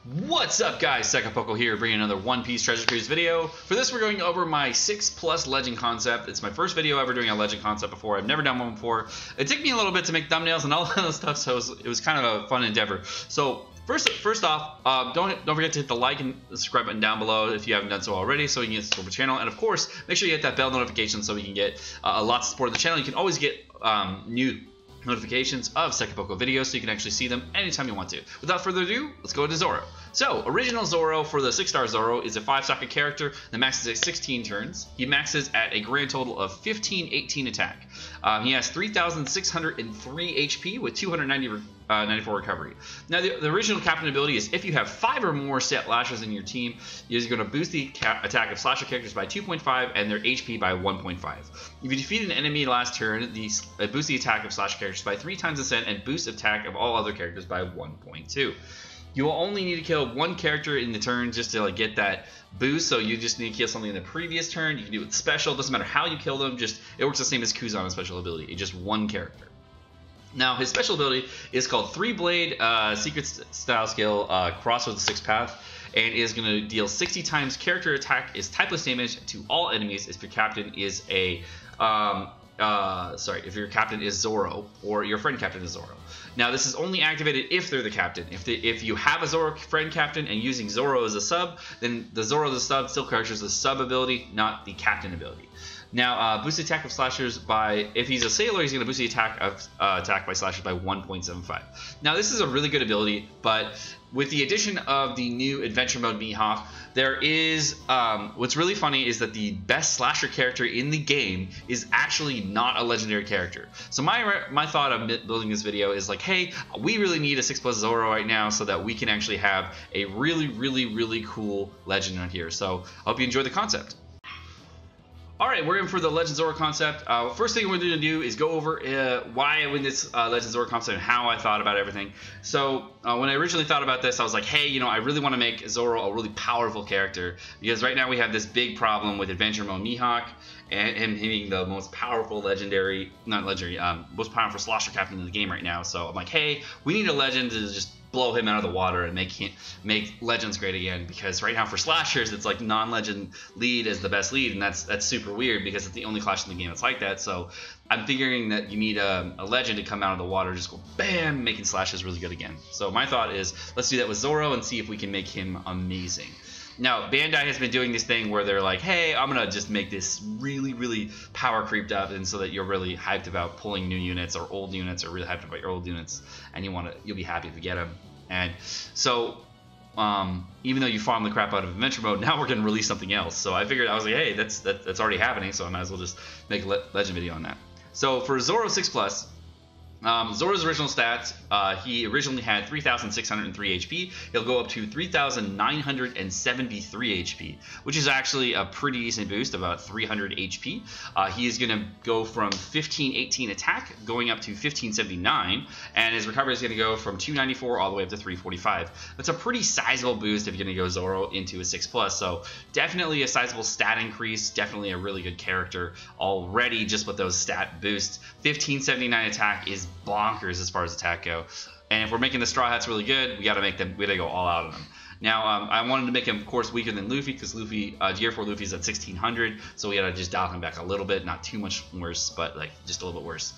What's up, guys? Sekapoko here, bringing another One Piece Treasure Cruise video. For this, we're going over my 6+ legend concept. It's my first video ever doing a legend concept before. I've never done one before. It took me a little bit to make thumbnails and all that other stuff, so it was kind of a fun endeavor. So first off, don't forget to hit the like and subscribe button down below if you haven't done so already, so you can get the support channel. And of course, make sure you hit that bell notification so we can get lots of support of the channel. You can always get new notifications of Sekapoko videos, so you can actually see them anytime you want to. Without further ado, let's go to Zoro. So, original Zoro for the 6-star Zoro is a 5-socket character that maxes at 16 turns. He maxes at a grand total of 1518 attack. He has 3,603 HP with 294 recovery. Now, the original captain ability is if you have 5 or more set lashes in your team, you're going to boost the attack of slasher characters by 2.5 and their HP by 1.5. If you defeat an enemy last turn, boost the attack of slasher characters by 3 times the and boost attack of all other characters by 1.2. You will only need to kill one character in the turn just to get that boost. So you just need to kill something in the previous turn. You can do it with special. Doesn't matter how you kill them. It works the same as Kuzan's special ability. It's just one character. Now, his special ability is called 3-Blade Secret Style Skill Cross with the 6th Path, and is going to deal 60 times character attack is typeless damage to all enemies if your captain is if your captain is Zoro or your friend captain is Zoro. Now, this is only activated if they're the captain. If you have a Zoro friend captain and using Zoro as a sub, then the Zoro as a sub still characters the sub ability, not the captain ability. Now, boost the attack of slashers by, if he's a sailor, he's going to boost the attack by slashers by 1.75. Now, this is a really good ability, but with the addition of the new adventure mode Mihawk, there is, what's really funny is that the best slasher character in the game is actually not a legendary character. So my thought of building this video is like, hey, we really need a 6+ Zoro right now so that we can actually have a really cool legend on here. So I hope you enjoy the concept. Alright, we're in for the Legend Zoro concept. First thing we're going to do is go over why I win this Legend Zoro concept and how I thought about everything. So, when I originally thought about this, I was like, hey, I really want to make Zoro a really powerful character. Because right now we have this big problem with Adventure Mode Mihawk and him being the most powerful most powerful slasher captain in the game right now. So I'm like, hey, we need a legend to just blow him out of the water and make legends great again, because right now for slashers it's like non-legend lead is the best lead, and that's super weird because it's the only clash in the game that's like that. So I'm figuring that you need a legend to come out of the water, just go bam, making slashes really good again. So my thought is, let's do that with Zoro and see if we can make him amazing. Now, Bandai has been doing this thing where they're like, hey, I'm going to just make this really power creeped up, and so that you're really hyped about pulling new units or old units, or really hyped about your old units, and you'll be happy if you get them. And so, even though you farm the crap out of Adventure Mode, now we're going to release something else. So I figured, I was like, hey, that's already happening, so I might as well just make a legend video on that. So for Zoro 6+, Zoro's original stats, he originally had 3,603 HP. He'll go up to 3,973 HP, which is actually a pretty decent boost, about 300 HP. He is going to go from 1518 attack, going up to 1579, and his recovery is going to go from 294 all the way up to 345. That's a pretty sizable boost if you're going to go Zoro into a 6+, so definitely a sizable stat increase, definitely a really good character already just with those stat boosts. 1579 attack is bonkers as far as attack go, and if we're making the Straw Hats really good, we gotta go all out on them. Now, I wanted to make him, of course, weaker than Luffy, because Luffy, Gear 4 Luffy's at 1600, so we gotta just dial him back a little bit, not too much worse, but just a little bit worse.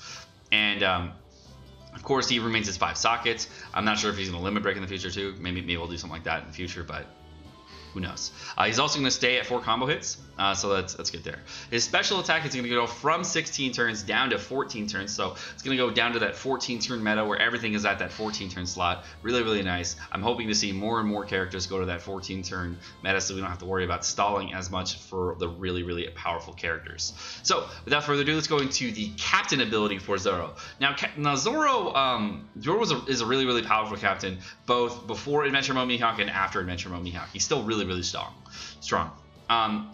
And of course, he remains his 5 sockets. I'm not sure if he's gonna limit break in the future too. Maybe we'll do something like that in the future, but who knows? He's also going to stay at 4 combo hits, so that's good there. His special attack is going to go from 16 turns down to 14 turns, so it's going to go down to that 14-turn meta where everything is at that 14-turn slot. Really nice. I'm hoping to see more and more characters go to that 14-turn meta, so we don't have to worry about stalling as much for the really powerful characters. So, without further ado, let's go into the captain ability for Zoro. Now Zoro is a really powerful captain, both before Adventure Mode Mihawk and after Adventure Mode Mihawk. He's still really strong.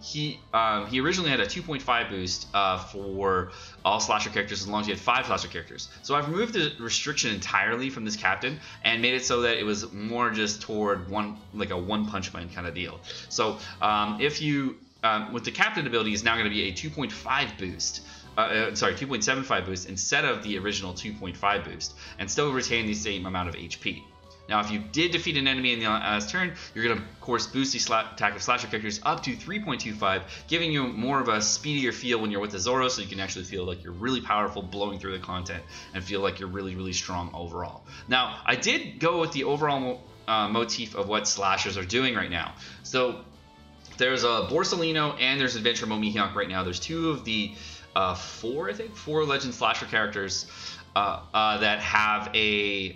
He originally had a 2.5 boost for all slasher characters as long as you had 5 slasher characters. So I've removed the restriction entirely from this captain and made it so that it was more just toward a one punch man kind of deal. So if you with the captain ability is now going to be a 2.5 boost. 2.75 boost instead of the original 2.5 boost, and still retain the same amount of HP. Now, if you did defeat an enemy in the last turn, you're going to, of course, boost the attack of slasher characters up to 3.25, giving you more of a speedier feel when you're with the Zoro, so you can actually feel like you're really powerful blowing through the content and feel like you're really, really strong overall. Now, I did go with the overall motif of what slashers are doing right now. So there's a Borsalino and there's Adventure Mo Mihawk right now. There's two of the four Legend Slasher characters that have an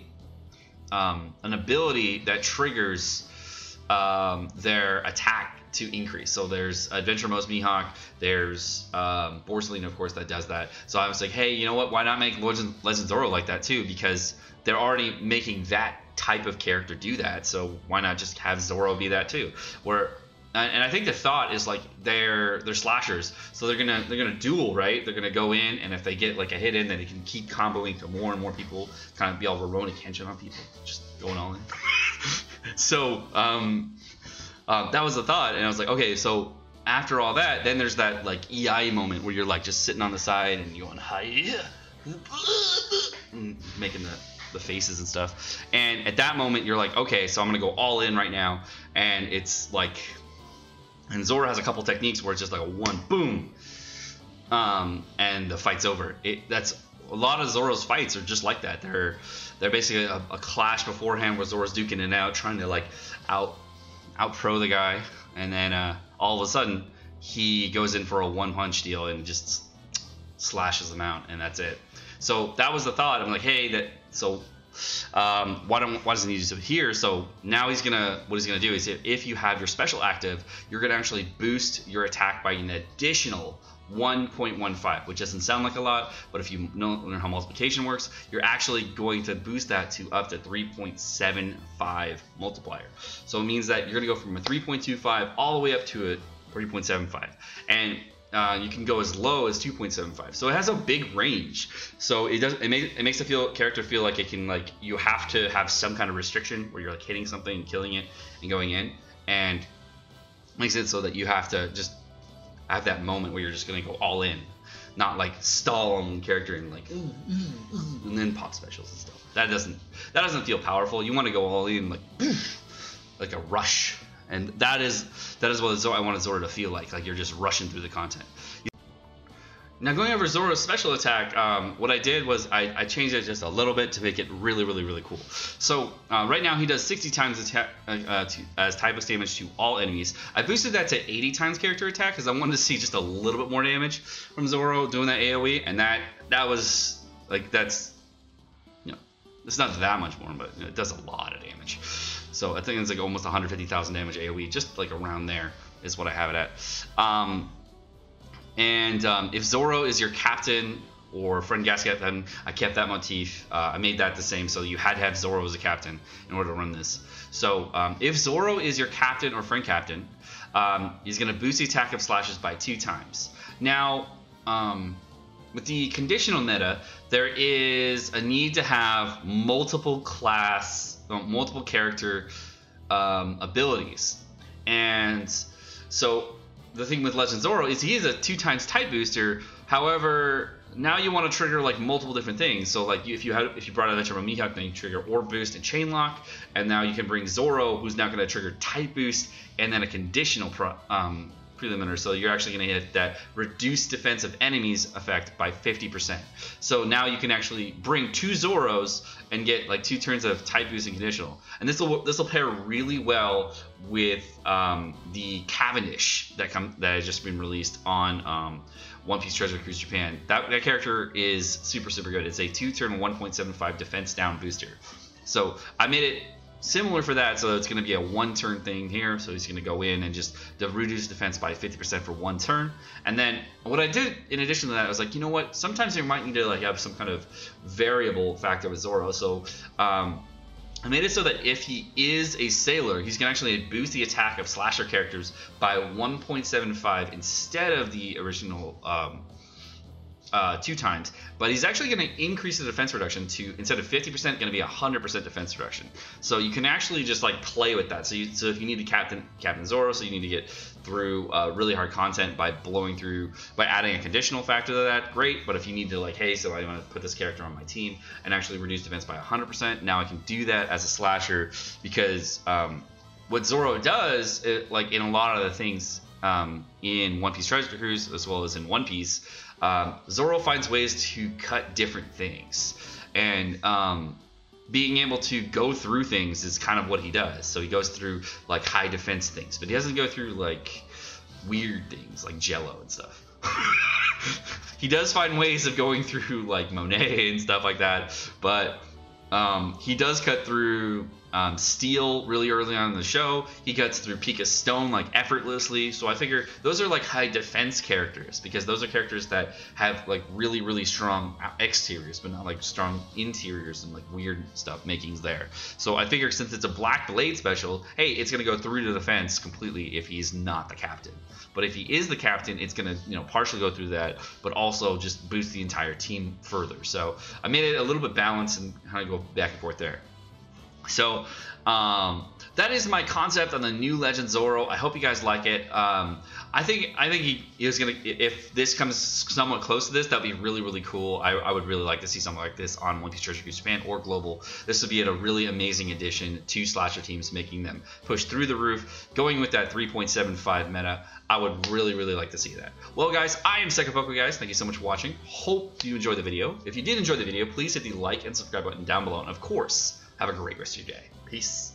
ability that triggers their attack to increase. So there's Adventure Mo's Mihawk, there's Borsalino, of course, that does that. So I was like, hey, you know what? Why not make Legend Zoro like that too? Because they're already making that type of character do that. So why not just have Zoro be that too? And I think the thought is like they're slashers, so they're gonna duel, right? They're gonna go in, and if they get like a hit in, then they can keep comboing to more and more people, kind of be all Verona Kenshin on people, just going all in. So that was the thought, and I was like, okay, so after all that, then there's that like EI moment where you're like just sitting on the side and you're going hi, making the faces and stuff, and at that moment you're like, okay, so I'm gonna go all in right now, and it's like. And Zoro has a couple techniques where it's just like a one boom, and the fight's over. That's a lot of Zoro's fights are just like that. They're basically a clash beforehand where Zoro's duking it out, trying to like out pro the guy, and then all of a sudden he goes in for a one punch deal and just slashes them out, and that's it. So that was the thought. I'm like, hey, why doesn't he use it here? So now what he's gonna do is if you have your special active, you're gonna actually boost your attack by an additional 1.15, which doesn't sound like a lot, but if you learn how multiplication works, you're actually going to boost that to up to 3.75 multiplier. So it means that you're gonna go from a 3.25 all the way up to a 3.75, and you can go as low as 2.75. So it has a big range. So it makes the character feel like it can, like, you have to have some kind of restriction where you're like hitting something and killing it and going in, and makes it so that you have to just have that moment where you're just gonna go all in, not like stall on the character and like and then pop specials and stuff. That doesn't feel powerful. You want to go all in like a rush. And that is what I wanted Zoro to feel like you're just rushing through the content. Now going over Zoro's special attack, what I did was I changed it just a little bit to make it really, really, really cool. So right now he does 60 times attack as type of damage to all enemies. I boosted that to 80 times character attack because I wanted to see just a little bit more damage from Zoro doing that AoE, and that was like, that's, you know, it's not that much more, but it does a lot of damage. So I think it's like almost 150,000 damage AoE, just like around there is what I have it at. If Zoro is your captain or friend gas captain, I kept that motif. I made that the same, so you had to have Zoro as a captain in order to run this. So if Zoro is your captain or friend captain, he's going to boost the attack of slashes by 2 times. Now, with the conditional meta, there is a need to have multiple character abilities, and so the thing with Legend Zoro is he is a 2 times type booster. However, now you want to trigger like multiple different things. So like if you brought Adventure Mo Mihawk, then you trigger Orb Boost and Chain Lock, and now you can bring Zoro, who's now going to trigger Type Boost and then a conditional preliminary. So you're actually going to hit that reduced defensive enemies effect by 50%. So now you can actually bring 2 Zoros and get like 2 turns of type boost and conditional. And this will pair really well with the Cavendish that has just been released on One Piece Treasure Cruise Japan. That character is super, super good. It's a 2-turn 1.75 defense down booster. So I made it similar for that, so it's going to be a 1-turn thing here. So he's going to go in and just reduce defense by 50% for 1 turn. And then what I did in addition to that, I was like, you know what? Sometimes you might need to like have some kind of variable factor with Zoro. So I made it so that if he is a sailor, he's going to actually boost the attack of slasher characters by 1.75 instead of the original 2 times, but he's actually going to increase the defense reduction to, instead of 50%, going to be 100% defense reduction. So you can actually just like play with that. So if you need to captain Zoro, so you need to get through really hard content by adding a conditional factor to that, great. But if you need to like, hey, so I want to put this character on my team and actually reduce defense by 100%, now I can do that as a slasher, because what Zoro does, like in a lot of the things in One Piece Treasure Cruise as well as in One Piece, Zoro finds ways to cut different things, and being able to go through things is kind of what he does. So he goes through like high defense things, but he doesn't go through like weird things like Jello and stuff. He does find ways of going through like Monet and stuff like that, but he does cut through steel really early on in the show. He cuts through Pika's stone like effortlessly. So I figure those are like high defense characters, because those are characters that have like really, really strong exteriors, but not like strong interiors and like weird stuff makings there. So I figure since it's a Black Blade special, hey, it's gonna go through the defense completely if he's not the captain. But if he is the captain, it's gonna, you know, partially go through that, but also just boost the entire team further. So I made it a little bit balanced and kind of go back and forth there. So that is my concept on the new Legend Zoro. I hope you guys like it. I think he is gonna, if this comes somewhat close to this, that'd be really, really cool. I would really like to see something like this on One Piece Treasure Cruise Japan or Global. This would be a really amazing addition to slasher teams, making them push through the roof, going with that 3.75 meta. I would really, really like to see that. Well, guys, I am Sekapoko, guys. Thank you so much for watching. Hope you enjoyed the video. If you did enjoy the video, please hit the like and subscribe button down below. And of course, have a great rest of your day. Peace.